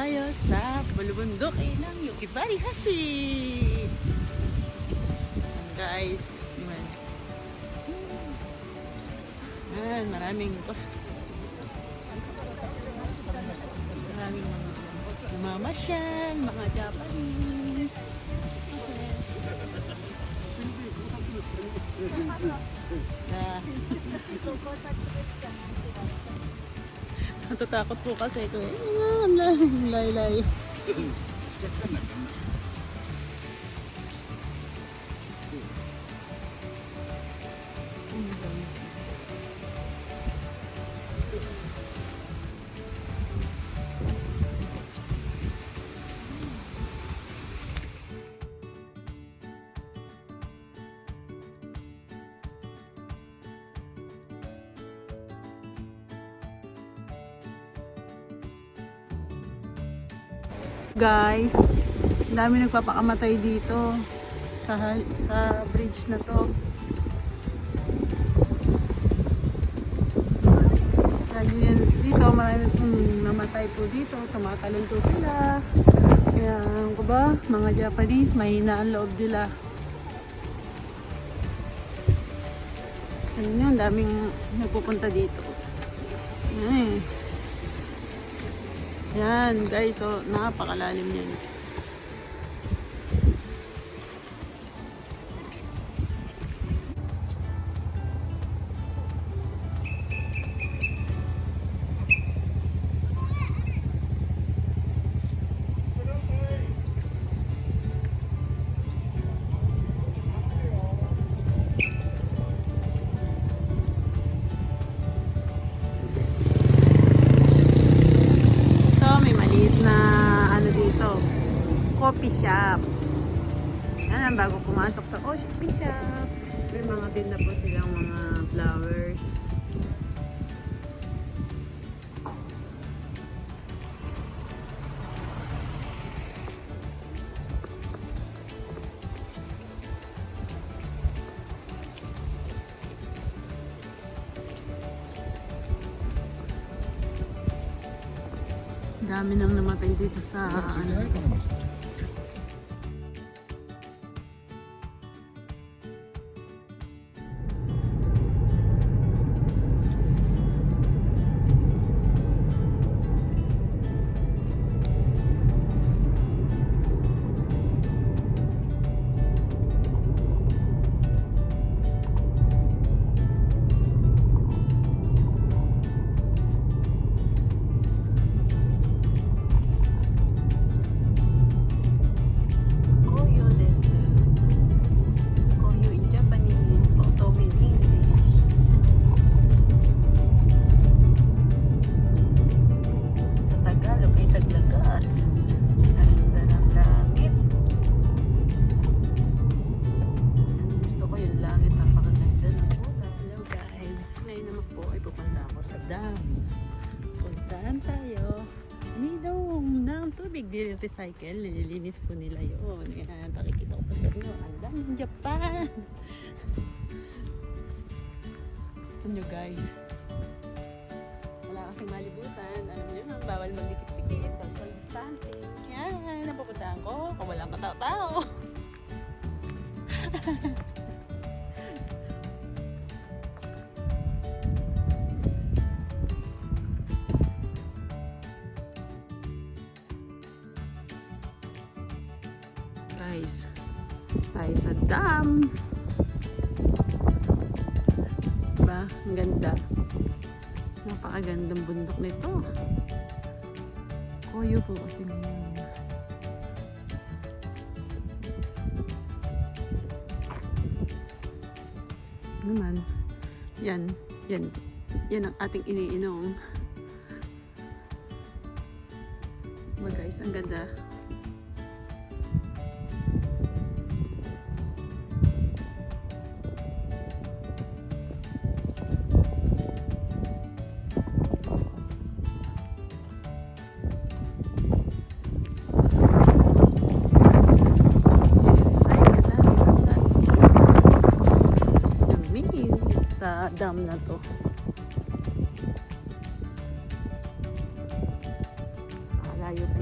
tayo sa bulubundukin ng Yukibari-hashi. Guys, maraming mamasyal, mga Japanese. Natatakot po kasi ito eh. Lay-lay. Guys, dami nagpapakamatay dito sa bridge na to. Lagi dito, marami namatay po dito, tumatalon po sila. Kaya ko ba, mga Japanese, mahina ang loob nila. Ayun yun, daming nagpupunta dito. Ay. Yan guys, so napakalalim yan. Coffee shop. Yan ang bago pumasok sa coffee shop. May mga tinda po silang mga flowers. Dami nang namatay dito sa ano. Saan tayo? Uminom ng tubig. Recycle. Nililinis po nila yun. Yan. Pakikita ko po sa inyo. Ang daming Japan. Ito nyo guys. Wala kasing malibutan. Alam nyo, bawal magdikit-dikit. Social distancing. Yan. Napupuntahan ko. Kung walang katao-tao. Guys, tayo sa dam. Diba? Ang ganda. Napakagandang bundok nito. Koyo po kasi naman. Yan ang ating iniinom. Diba guys, ang ganda. Sa dam na to. Malayo pa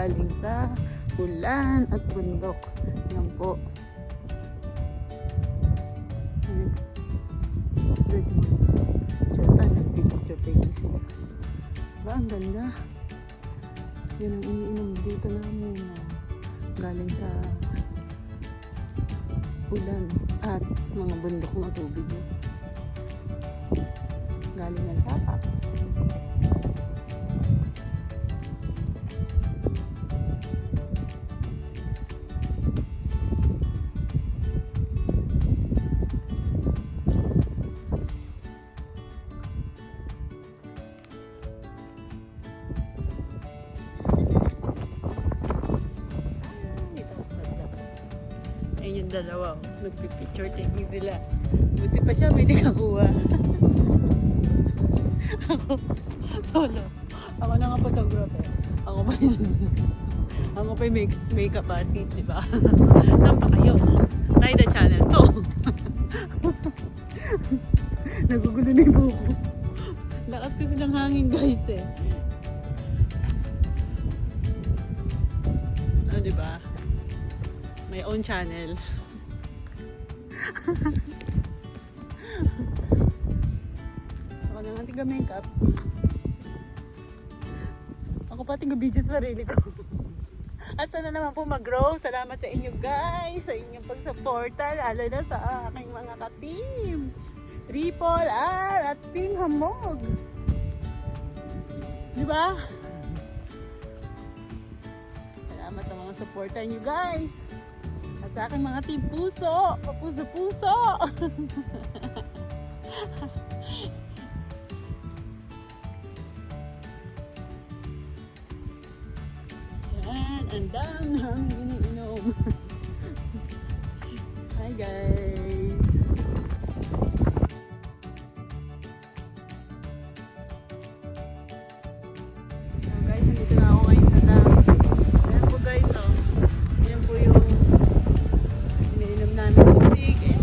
galing sa ulan at bundok. Yan po. Ayan. Dito mo. So, tayo nagpipicture taking sila. Ba, ang ganda. Yan ang iniinom dito na muna. Galing sa ulan at mga bundok na tubig. Galing ng sapat. Ayun yung dalawa, nagpipicture taking sila. Buti pa siya, may nakakuha. Ako, solo. Ako na nga photographer. Ako pa yung makeup artist, di ba? Saan pa kayo? Ride the channel to. Nagugulo na yung buko. Lakas kasi ng hangin, guys, eh. Ano, di ba? May own channel. Ako na nga tiga-makeup. Ako pa tiga-video sa sarili ko. At sana naman po mag-grow. Salamat sa inyo guys, sa inyong pagsuporta, lalo na sa aking mga ka-team. Triple R at Team Hamog. Di ba? Salamat sa mga suporta nyo guys. At sa aking mga team puso, papuso-puso. Yan, ang dami namin iniinom. Hi guys. So guys, nandito na ako ngayon sa dam. Ayan po guys, oh. Ayan po yung iniinom namin tubig. Ayan.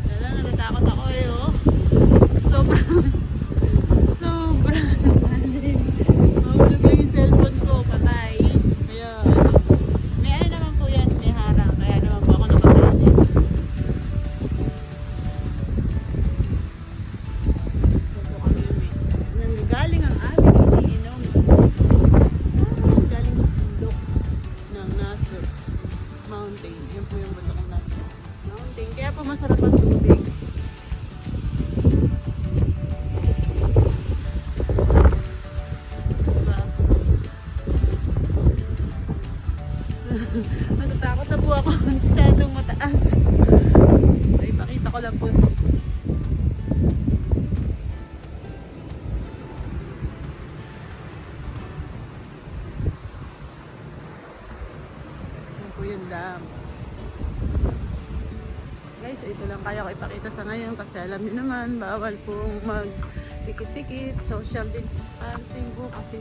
Lala, natatakot ako eh, oh. Sobrang lalim. Mahulog lang yung cellphone ko, patay. Kaya, may ano naman po yan, may harang. Kaya naman po ako nakapagod. So po kami yung nanggagaling ang aming iniinom. Galing sa bundok ng Nasr Mountain. Yan po yung bundok ng Nasr Mountain. Kaya po masarap ang tubig. Diba? Natatakot na po ako. Masyadong mataas. Ay, pakita ko lang po ito. Yan po yung dam. Guys, ito lang kaya ko ipakita sa ngayon kasi alam niyo naman, bawal pong mag-tikit-tikit, social distancing po kasi